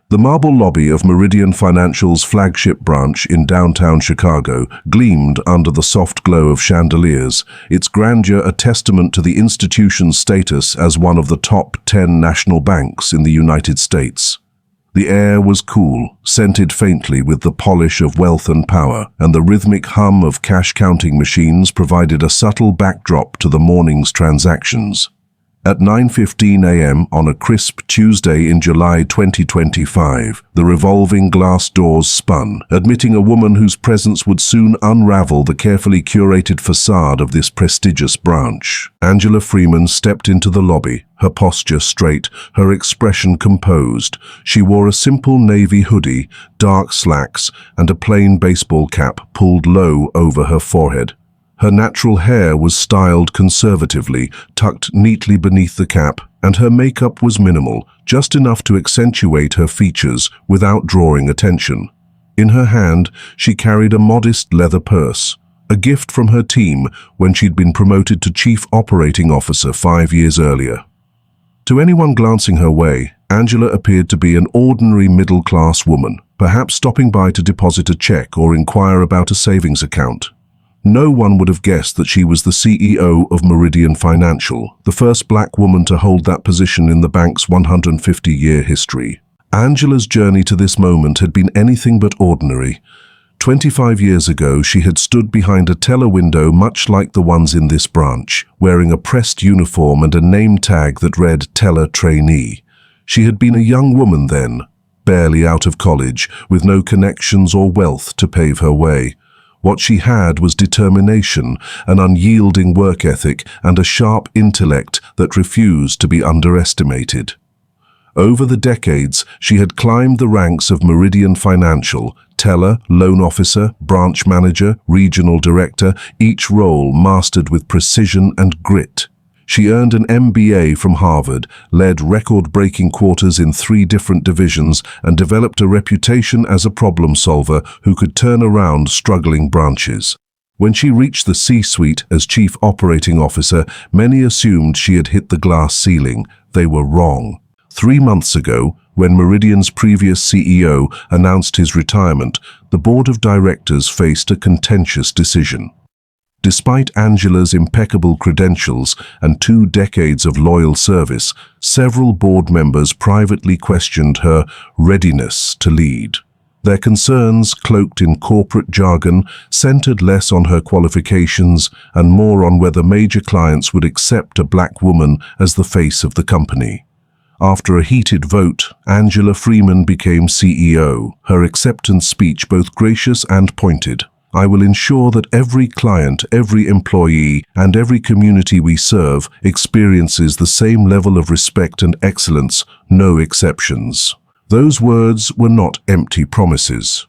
The marble lobby of Meridian Financial's flagship branch in downtown Chicago gleamed under the soft glow of chandeliers, its grandeur a testament to the institution's status as one of the top 10 national banks in the United States. The air was cool, scented faintly with the polish of wealth and power, and the rhythmic hum of cash-counting machines provided a subtle backdrop to the morning's transactions. At 9:15 a.m. on a crisp Tuesday in July 2025, the revolving glass doors spun, admitting a woman whose presence would soon unravel the carefully curated facade of this prestigious branch. Angela Freeman stepped into the lobby, her posture straight, her expression composed. She wore a simple navy hoodie, dark slacks, and a plain baseball cap pulled low over her forehead. Her natural hair was styled conservatively, tucked neatly beneath the cap, and her makeup was minimal, just enough to accentuate her features without drawing attention. In her hand, she carried a modest leather purse, a gift from her team when she'd been promoted to Chief Operating Officer 5 years earlier. To anyone glancing her way, Angela appeared to be an ordinary middle-class woman, perhaps stopping by to deposit a check or inquire about a savings account. No one would have guessed that she was the CEO of Meridian Financial, the first black woman to hold that position in the bank's 150-year history. Angela's journey to this moment had been anything but ordinary. 25 years ago, she had stood behind a teller window much like the ones in this branch, wearing a pressed uniform and a name tag that read Teller Trainee. She had been a young woman then, barely out of college, with no connections or wealth to pave her way. What she had was determination, an unyielding work ethic, and a sharp intellect that refused to be underestimated. Over the decades, she had climbed the ranks of Meridian Financial, teller, loan officer, branch manager, regional director, each role mastered with precision and grit. She earned an MBA from Harvard, led record-breaking quarters in 3 different divisions, and developed a reputation as a problem solver who could turn around struggling branches. When she reached the C-suite as Chief Operating Officer, many assumed she had hit the glass ceiling. They were wrong. 3 months ago, when Meridian's previous CEO announced his retirement, the board of directors faced a contentious decision. Despite Angela's impeccable credentials and 2 decades of loyal service, several board members privately questioned her readiness to lead. Their concerns, cloaked in corporate jargon, centered less on her qualifications and more on whether major clients would accept a black woman as the face of the company. After a heated vote, Angela Freeman became CEO, her acceptance speech both gracious and pointed. I will ensure that every client, every employee, and every community we serve experiences the same level of respect and excellence, no exceptions. Those words were not empty promises.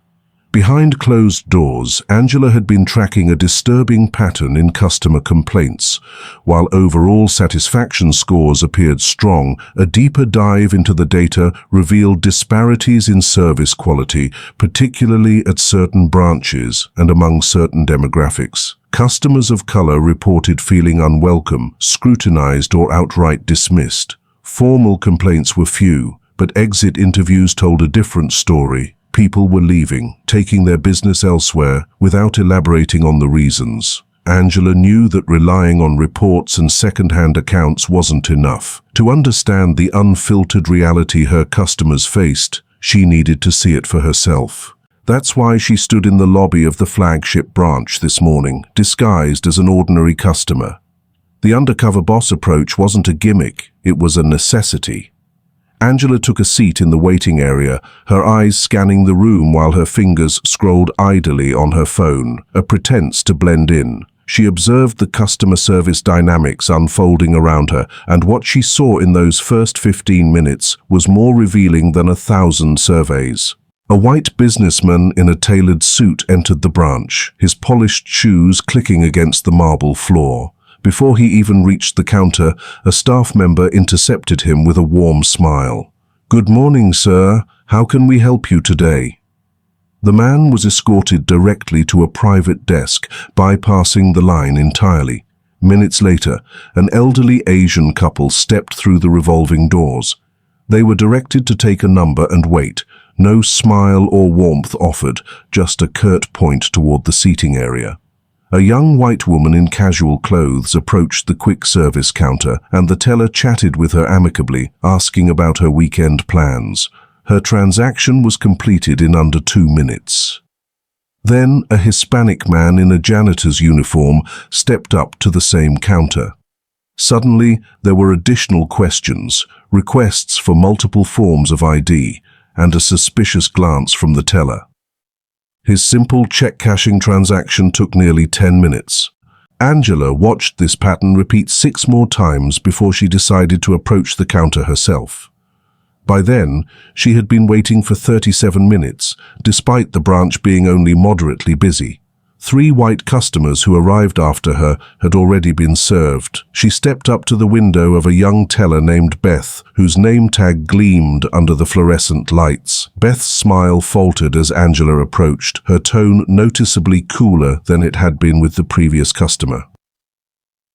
Behind closed doors, Angela had been tracking a disturbing pattern in customer complaints. While overall satisfaction scores appeared strong, a deeper dive into the data revealed disparities in service quality, particularly at certain branches and among certain demographics. Customers of color reported feeling unwelcome, scrutinized, or outright dismissed. Formal complaints were few, but exit interviews told a different story. People were leaving, taking their business elsewhere, without elaborating on the reasons. Angela knew that relying on reports and second-hand accounts wasn't enough. To understand the unfiltered reality her customers faced, she needed to see it for herself. That's why she stood in the lobby of the flagship branch this morning, disguised as an ordinary customer. The undercover boss approach wasn't a gimmick, it was a necessity. Angela took a seat in the waiting area, her eyes scanning the room while her fingers scrolled idly on her phone, a pretense to blend in. She observed the customer service dynamics unfolding around her, and what she saw in those first 15 minutes was more revealing than 1,000 surveys. A white businessman in a tailored suit entered the branch, his polished shoes clicking against the marble floor. Before he even reached the counter, a staff member intercepted him with a warm smile. "Good morning, sir. How can we help you today?" The man was escorted directly to a private desk, bypassing the line entirely. Minutes later, an elderly Asian couple stepped through the revolving doors. They were directed to take a number and wait, No smile or warmth offered, just a curt point toward the seating area. A young white woman in casual clothes approached the quick service counter, and the teller chatted with her amicably, asking about her weekend plans. Her transaction was completed in under 2 minutes. Then a Hispanic man in a janitor's uniform stepped up to the same counter. Suddenly, there were additional questions, requests for multiple forms of ID, and a suspicious glance from the teller. His simple check-cashing transaction took nearly 10 minutes. Angela watched this pattern repeat 6 more times before she decided to approach the counter herself. By then, she had been waiting for 37 minutes, despite the branch being only moderately busy. 3 white customers who arrived after her had already been served. She stepped up to the window of a young teller named Beth, whose name tag gleamed under the fluorescent lights. Beth's smile faltered as Angela approached, her tone noticeably cooler than it had been with the previous customer.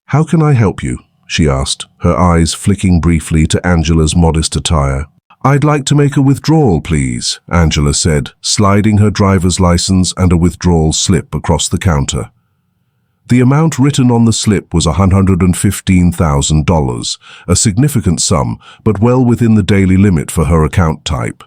"How can I help you?" she asked, her eyes flicking briefly to Angela's modest attire. "I'd like to make a withdrawal, please," Angela said, sliding her driver's license and a withdrawal slip across the counter. The amount written on the slip was $115,000, a significant sum, but well within the daily limit for her account type.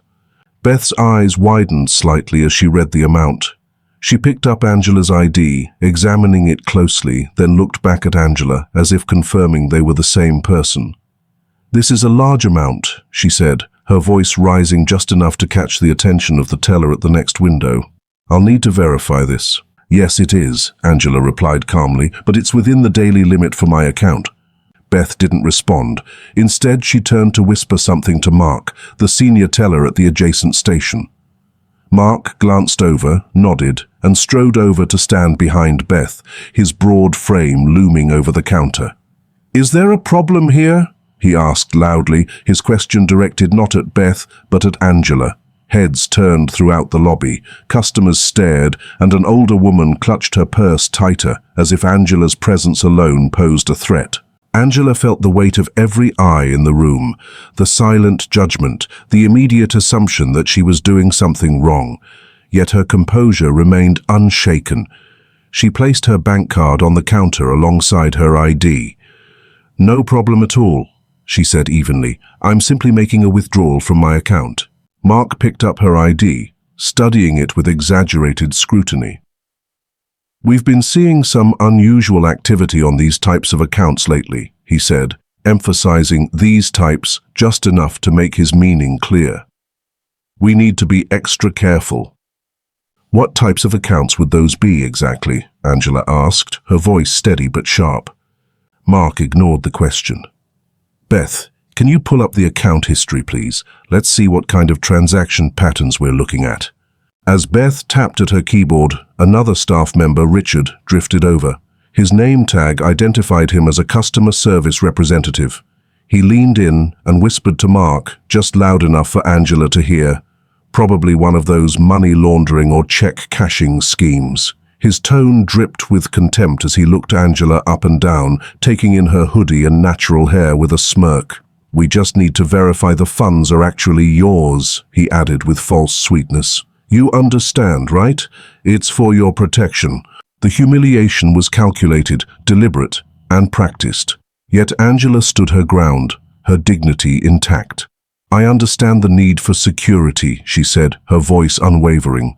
Beth's eyes widened slightly as she read the amount. She picked up Angela's ID, examining it closely, then looked back at Angela as if confirming they were the same person. "This is a large amount," she said, her voice rising just enough to catch the attention of the teller at the next window. "I'll need to verify this." "Yes, it is," Angela replied calmly, "but it's within the daily limit for my account." Beth didn't respond. Instead, she turned to whisper something to Mark, the senior teller at the adjacent station. Mark glanced over, nodded, and strode over to stand behind Beth, his broad frame looming over the counter. "Is there a problem here?" he asked loudly, his question directed not at Beth, but at Angela. Heads turned throughout the lobby, customers stared, and an older woman clutched her purse tighter, as if Angela's presence alone posed a threat. Angela felt the weight of every eye in the room, the silent judgment, the immediate assumption that she was doing something wrong. Yet her composure remained unshaken. She placed her bank card on the counter alongside her ID. "No problem at all," she said evenly. "I'm simply making a withdrawal from my account." Mark picked up her ID, studying it with exaggerated scrutiny. "We've been seeing some unusual activity on these types of accounts lately," he said, emphasizing these types just enough to make his meaning clear. "We need to be extra careful." "What types of accounts would those be exactly?" Angela asked, her voice steady but sharp. Mark ignored the question. "Beth, can you pull up the account history, please? Let's see what kind of transaction patterns we're looking at." As Beth tapped at her keyboard, another staff member, Richard, drifted over. His name tag identified him as a customer service representative. He leaned in and whispered to Mark, just loud enough for Angela to hear, "Probably one of those money laundering or check cashing schemes." His tone dripped with contempt as he looked Angela up and down, taking in her hoodie and natural hair with a smirk. "We just need to verify the funds are actually yours," he added with false sweetness. "You understand, right? It's for your protection." The humiliation was calculated, deliberate, and practiced. Yet Angela stood her ground, her dignity intact. "I understand the need for security," she said, her voice unwavering.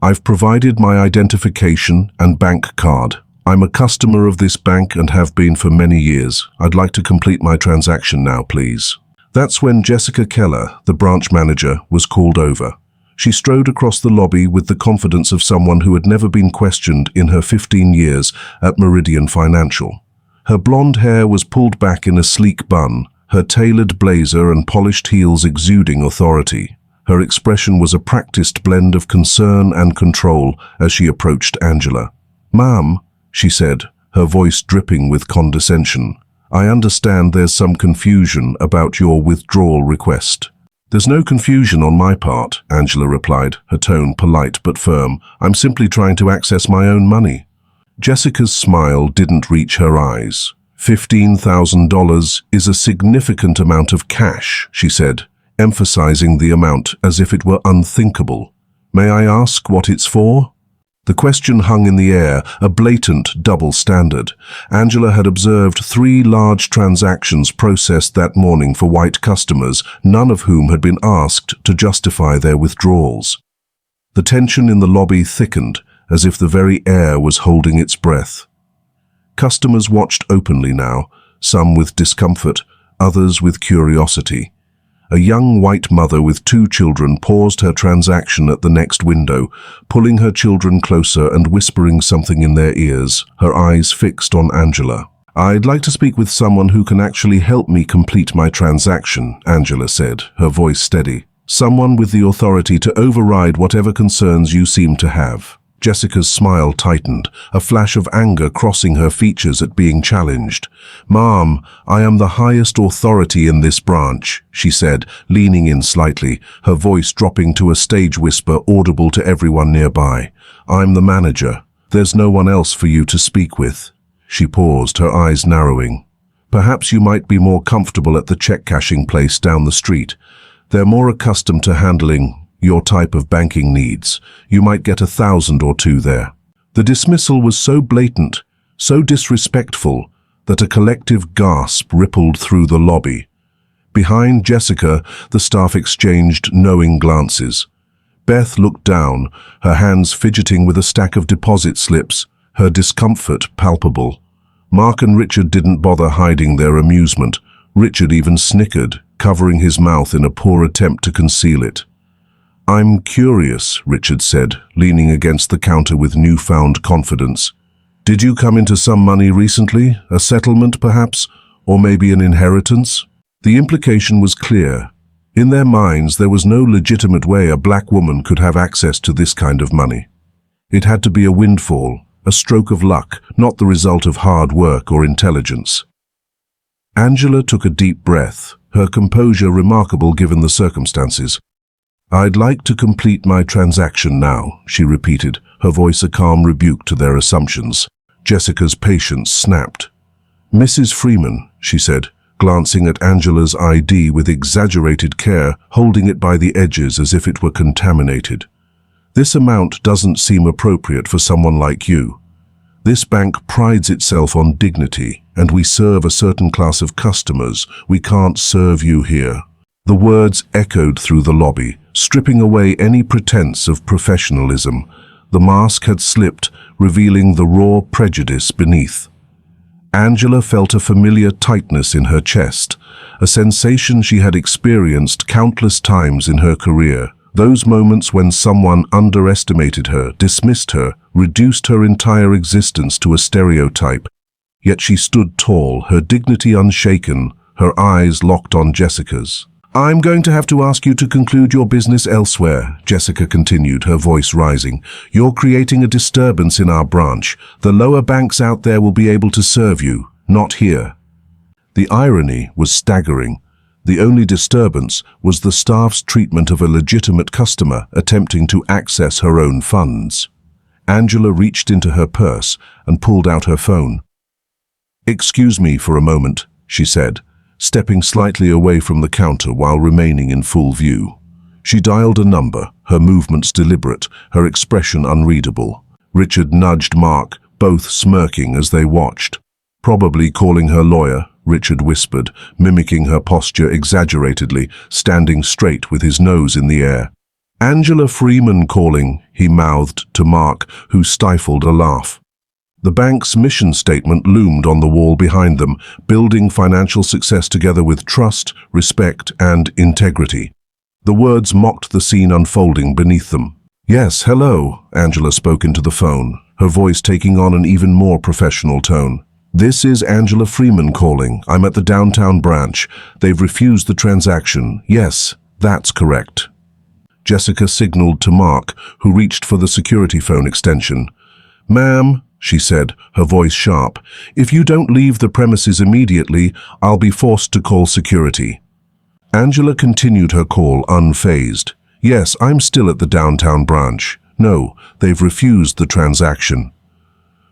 "I've provided my identification and bank card. I'm a customer of this bank and have been for many years. I'd like to complete my transaction now, please." That's when Jessica Keller, the branch manager, was called over. She strode across the lobby with the confidence of someone who had never been questioned in her 15 years at Meridian Financial. Her blonde hair was pulled back in a sleek bun, her tailored blazer and polished heels exuding authority. Her expression was a practiced blend of concern and control as she approached Angela. "Ma'am," she said, her voice dripping with condescension, "I understand there's some confusion about your withdrawal request." "There's no confusion on my part," Angela replied, her tone polite but firm. "I'm simply trying to access my own money." Jessica's smile didn't reach her eyes. $15,000 is a significant amount of cash, she said, emphasizing the amount as if it were unthinkable. "May I ask what it's for?" The question hung in the air, a blatant double standard. Angela had observed 3 large transactions processed that morning for white customers, none of whom had been asked to justify their withdrawals. The tension in the lobby thickened, as if the very air was holding its breath. Customers watched openly now, some with discomfort, others with curiosity. A young white mother with 2 children paused her transaction at the next window, pulling her children closer and whispering something in their ears, her eyes fixed on Angela. "I'd like to speak with someone who can actually help me complete my transaction," Angela said, her voice steady. "Someone with the authority to override whatever concerns you seem to have." Jessica's smile tightened, a flash of anger crossing her features at being challenged. "Ma'am, I am the highest authority in this branch," she said, leaning in slightly, her voice dropping to a stage whisper audible to everyone nearby. "I'm the manager. There's no one else for you to speak with." She paused, her eyes narrowing. "Perhaps you might be more comfortable at the check-cashing place down the street. They're more accustomed to handling your type of banking needs. You might get 1,000 or 2 there." The dismissal was so blatant, so disrespectful, that a collective gasp rippled through the lobby. Behind Jessica, the staff exchanged knowing glances. Beth looked down, her hands fidgeting with a stack of deposit slips, her discomfort palpable. Mark and Richard didn't bother hiding their amusement. Richard even snickered, covering his mouth in a poor attempt to conceal it. "I'm curious," Richard said, leaning against the counter with newfound confidence. "Did you come into some money recently? A settlement, perhaps? Or maybe an inheritance?" The implication was clear. In their minds, there was no legitimate way a black woman could have access to this kind of money. It had to be a windfall, a stroke of luck, not the result of hard work or intelligence. Angela took a deep breath, her composure remarkable given the circumstances. "I'd like to complete my transaction now," she repeated, her voice a calm rebuke to their assumptions. Jessica's patience snapped. "Mrs. Freeman," she said, glancing at Angela's ID with exaggerated care, holding it by the edges as if it were contaminated. "This amount doesn't seem appropriate for someone like you. This bank prides itself on dignity, and we serve a certain class of customers. We can't serve you here." The words echoed through the lobby, stripping away any pretense of professionalism. The mask had slipped, revealing the raw prejudice beneath. Angela felt a familiar tightness in her chest, a sensation she had experienced countless times in her career. Those moments when someone underestimated her, dismissed her, reduced her entire existence to a stereotype. Yet she stood tall, her dignity unshaken, her eyes locked on Jessica's. "I'm going to have to ask you to conclude your business elsewhere," Jessica continued, her voice rising. "You're creating a disturbance in our branch. The lower banks out there will be able to serve you, not here." The irony was staggering. The only disturbance was the staff's treatment of a legitimate customer attempting to access her own funds. Angela reached into her purse and pulled out her phone. "Excuse me for a moment," she said, stepping slightly away from the counter while remaining in full view. She dialed a number, her movements deliberate, her expression unreadable. Richard nudged Mark, both smirking as they watched. "Probably calling her lawyer," Richard whispered, mimicking her posture exaggeratedly, standing straight with his nose in the air. "Angela Freeman calling," he mouthed to Mark, who stifled a laugh. The bank's mission statement loomed on the wall behind them, building financial success together with trust, respect, and integrity. The words mocked the scene unfolding beneath them. "Yes, hello," Angela spoke into the phone, her voice taking on an even more professional tone. "This is Angela Freeman calling. I'm at the downtown branch. They've refused the transaction. Yes, that's correct." Jessica signaled to Mark, who reached for the security phone extension. "Ma'am," she said, her voice sharp, "if you don't leave the premises immediately, I'll be forced to call security." Angela continued her call unfazed. "Yes, I'm still at the downtown branch. No, they've refused the transaction."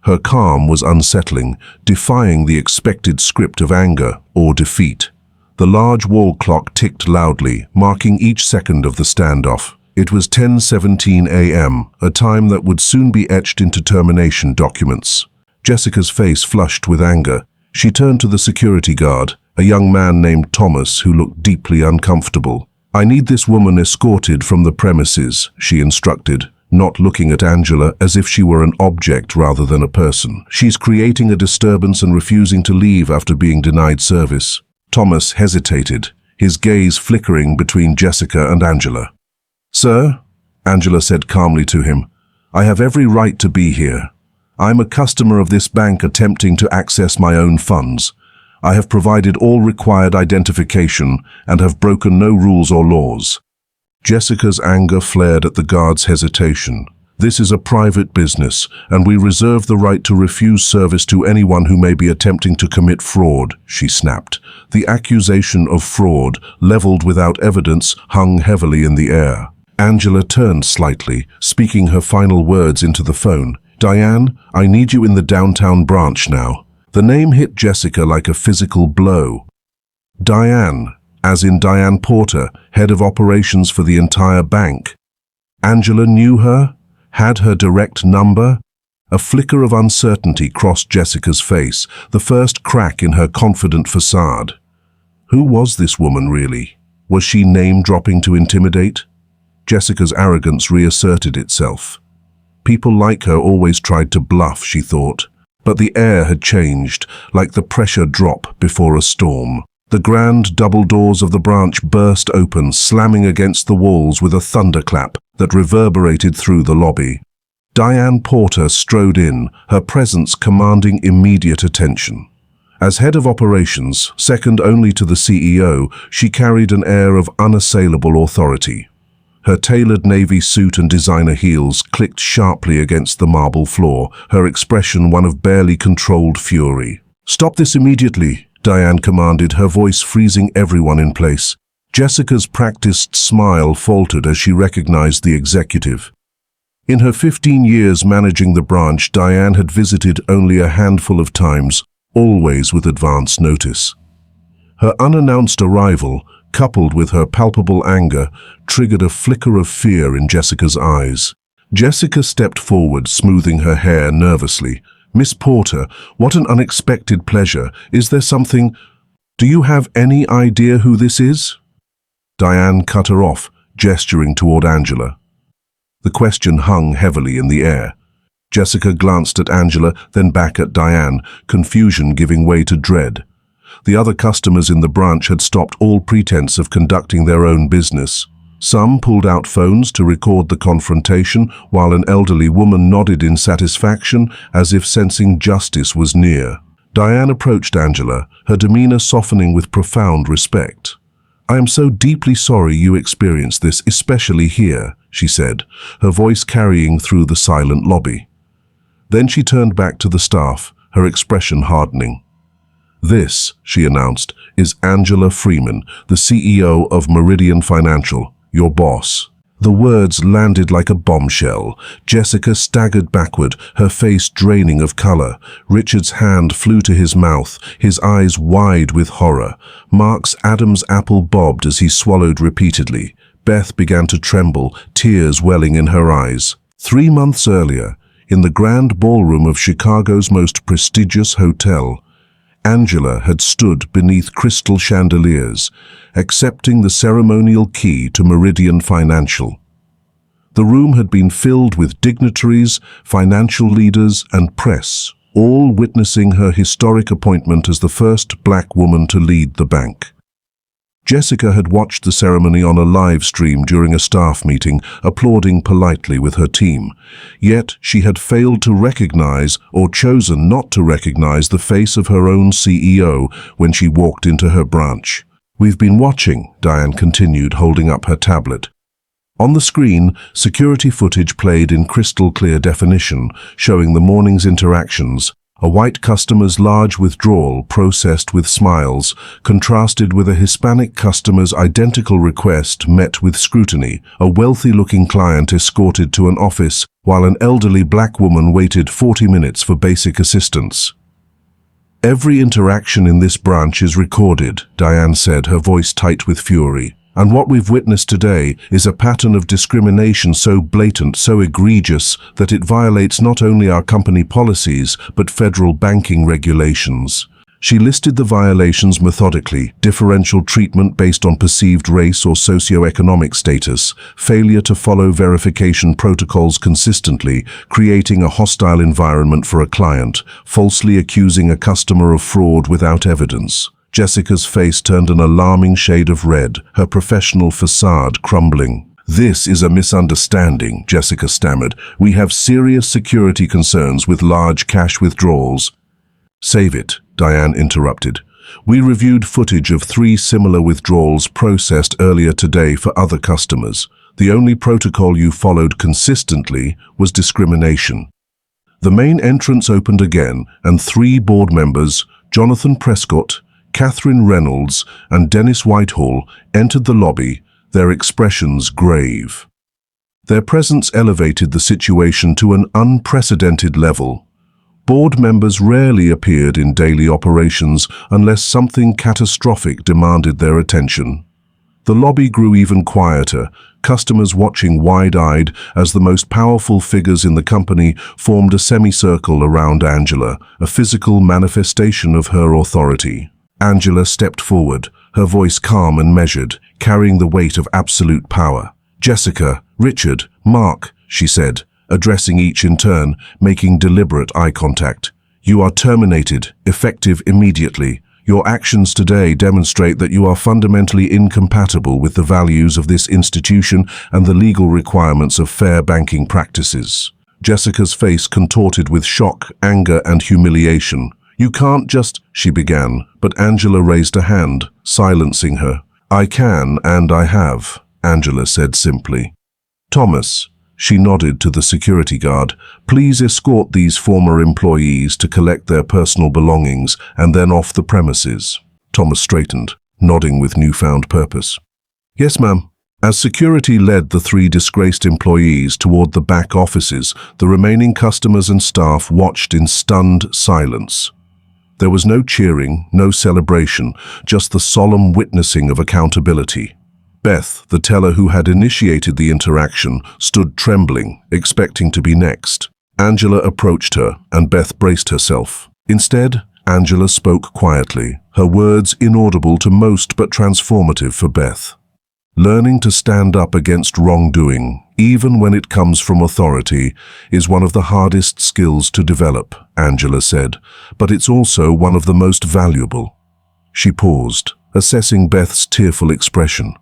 Her calm was unsettling, defying the expected script of anger or defeat. The large wall clock ticked loudly, marking each second of the standoff. It was 10:17 a.m., a time that would soon be etched into termination documents. Jessica's face flushed with anger. She turned to the security guard, a young man named Thomas who looked deeply uncomfortable. "I need this woman escorted from the premises," she instructed, not looking at Angela as if she were an object rather than a person. "She's creating a disturbance and refusing to leave after being denied service." Thomas hesitated, his gaze flickering between Jessica and Angela. "Sir," Angela said calmly to him, "I have every right to be here. I'm a customer of this bank attempting to access my own funds. I have provided all required identification and have broken no rules or laws." Jessica's anger flared at the guard's hesitation. "This is a private business, and we reserve the right to refuse service to anyone who may be attempting to commit fraud," she snapped. The accusation of fraud, leveled without evidence, hung heavily in the air. Angela turned slightly, speaking her final words into the phone. "Diane, I need you in the downtown branch now." The name hit Jessica like a physical blow. Diane, as in Diane Porter, head of operations for the entire bank. Angela knew her, had her direct number. A flicker of uncertainty crossed Jessica's face, the first crack in her confident facade. Who was this woman really? Was she name-dropping to intimidate? Jessica's arrogance reasserted itself. People like her always tried to bluff, she thought. But the air had changed, like the pressure drop before a storm. The grand double doors of the branch burst open, slamming against the walls with a thunderclap that reverberated through the lobby. Diane Porter strode in, her presence commanding immediate attention. As head of operations, second only to the CEO, she carried an air of unassailable authority. Her tailored navy suit and designer heels clicked sharply against the marble floor, her expression one of barely controlled fury. "Stop this immediately," Diane commanded, her voice freezing everyone in place. Jessica's practiced smile faltered as she recognized the executive. In her 15 years managing the branch, Diane had visited only a handful of times, always with advance notice. Her unannounced arrival, coupled with her palpable anger, triggered a flicker of fear in Jessica's eyes. Jessica stepped forward, smoothing her hair nervously. "Miss Porter, what an unexpected pleasure. Is there something... Do you have any idea who this is?" Diane cut her off, gesturing toward Angela. The question hung heavily in the air. Jessica glanced at Angela, then back at Diane, confusion giving way to dread. The other customers in the branch had stopped all pretense of conducting their own business. Some pulled out phones to record the confrontation, while an elderly woman nodded in satisfaction as if sensing justice was near. Diane approached Angela, her demeanor softening with profound respect. "I am so deeply sorry you experienced this, especially here," she said, her voice carrying through the silent lobby. Then she turned back to the staff, her expression hardening. "This," she announced, "is Angela Freeman, the CEO of Meridian Financial, your boss." The words landed like a bombshell. Jessica staggered backward, her face draining of color. Richard's hand flew to his mouth, his eyes wide with horror. Mark's Adam's apple bobbed as he swallowed repeatedly. Beth began to tremble, tears welling in her eyes. 3 months earlier, in the grand ballroom of Chicago's most prestigious hotel, Angela had stood beneath crystal chandeliers, accepting the ceremonial key to Meridian Financial. The room had been filled with dignitaries, financial leaders, and press, all witnessing her historic appointment as the first black woman to lead the bank. Jessica had watched the ceremony on a live stream during a staff meeting, applauding politely with her team. Yet she had failed to recognize, or chosen not to recognize, the face of her own CEO when she walked into her branch. "We've been watching," Diane continued, holding up her tablet. On the screen, security footage played in crystal clear definition, showing the morning's interactions. A white customer's large withdrawal processed with smiles, contrasted with a Hispanic customer's identical request met with scrutiny, a wealthy-looking client escorted to an office, while an elderly black woman waited 40 minutes for basic assistance. "Every interaction in this branch is recorded," Diane said, her voice tight with fury. "And what we've witnessed today is a pattern of discrimination so blatant, so egregious, that it violates not only our company policies, but federal banking regulations." She listed the violations methodically: differential treatment based on perceived race or socioeconomic status, failure to follow verification protocols consistently, creating a hostile environment for a client, falsely accusing a customer of fraud without evidence. Jessica's face turned an alarming shade of red, her professional facade crumbling. "This is a misunderstanding," Jessica stammered. "We have serious security concerns with large cash withdrawals." "Save it," Diane interrupted. "We reviewed footage of 3 similar withdrawals processed earlier today for other customers. The only protocol you followed consistently was discrimination." The main entrance opened again, and 3 board members, Jonathan Prescott, Catherine Reynolds, and Dennis Whitehall, entered the lobby, their expressions grave. Their presence elevated the situation to an unprecedented level. Board members rarely appeared in daily operations unless something catastrophic demanded their attention. The lobby grew even quieter, customers watching wide-eyed as the most powerful figures in the company formed a semicircle around Angela, a physical manifestation of her authority. Angela stepped forward, her voice calm and measured, carrying the weight of absolute power. "Jessica, Richard, Mark," she said, addressing each in turn, making deliberate eye contact. "You are terminated, effective immediately. Your actions today demonstrate that you are fundamentally incompatible with the values of this institution and the legal requirements of fair banking practices." Jessica's face contorted with shock, anger, and humiliation. "You can't just—" she began, but Angela raised a hand, silencing her. "I can, and I have," Angela said simply. "Thomas," she nodded to the security guard, "please escort these former employees to collect their personal belongings and then off the premises." Thomas straightened, nodding with newfound purpose. "Yes, ma'am." As security led the 3 disgraced employees toward the back offices, the remaining customers and staff watched in stunned silence. There was no cheering, no celebration, just the solemn witnessing of accountability. Beth, the teller who had initiated the interaction, stood trembling, expecting to be next. Angela approached her, and Beth braced herself. Instead, Angela spoke quietly, her words inaudible to most but transformative for Beth. "Learning to stand up against wrongdoing, even when it comes from authority, is one of the hardest skills to develop," Angela said, "but it's also one of the most valuable." She paused, assessing Beth's tearful expression.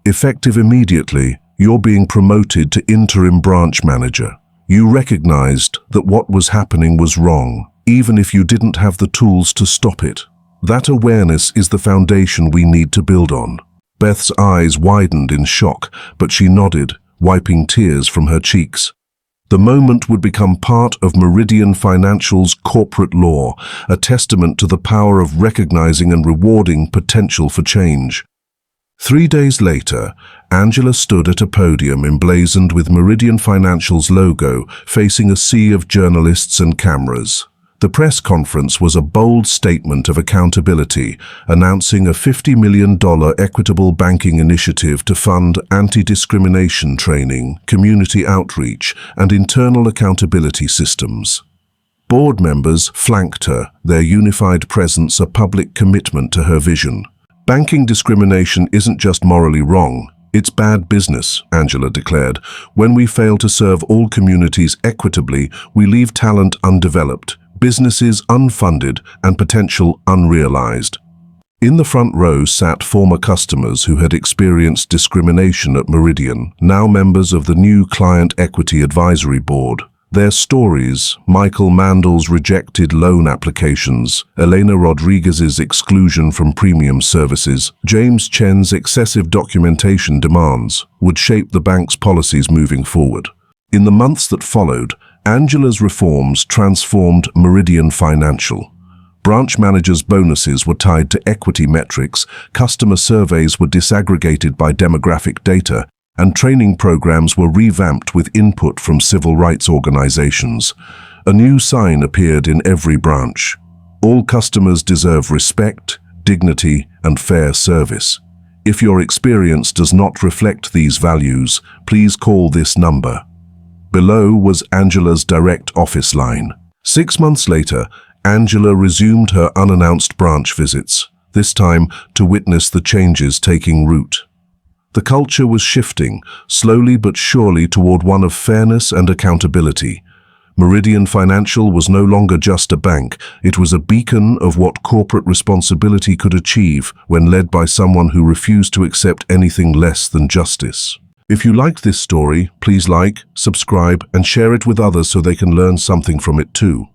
"Effective immediately, you're being promoted to interim branch manager. You recognized that what was happening was wrong, even if you didn't have the tools to stop it. That awareness is the foundation we need to build on." Beth's eyes widened in shock, but she nodded, wiping tears from her cheeks. The moment would become part of Meridian Financial's corporate law, a testament to the power of recognizing and rewarding potential for change. 3 days later, Angela stood at a podium emblazoned with Meridian Financial's logo, facing a sea of journalists and cameras. The press conference was a bold statement of accountability, announcing a $50 million Equitable banking initiative to fund anti-discrimination training, community outreach, and internal accountability systems. Board members flanked her, their unified presence a public commitment to her vision. "Banking discrimination isn't just morally wrong, it's bad business," Angela declared. "When we fail to serve all communities equitably, we leave talent undeveloped, businesses unfunded, and potential unrealized." In the front row sat former customers who had experienced discrimination at Meridian, now members of the new Client Equity Advisory Board. Their stories, Michael Mandel's rejected loan applications, Elena Rodriguez's exclusion from premium services, James Chen's excessive documentation demands, would shape the bank's policies moving forward. In the months that followed, Angela's reforms transformed Meridian Financial. Branch managers' bonuses were tied to equity metrics, customer surveys were disaggregated by demographic data, and training programs were revamped with input from civil rights organizations. A new sign appeared in every branch: All customers deserve respect, dignity, and fair service. If your experience does not reflect these values, please call this number. Below was Angela's direct office line. 6 months later, Angela resumed her unannounced branch visits, this time to witness the changes taking root. The culture was shifting, slowly but surely, toward one of fairness and accountability. Meridian Financial was no longer just a bank, it was a beacon of what corporate responsibility could achieve when led by someone who refused to accept anything less than justice. If you liked this story, please like, subscribe, and share it with others so they can learn something from it too.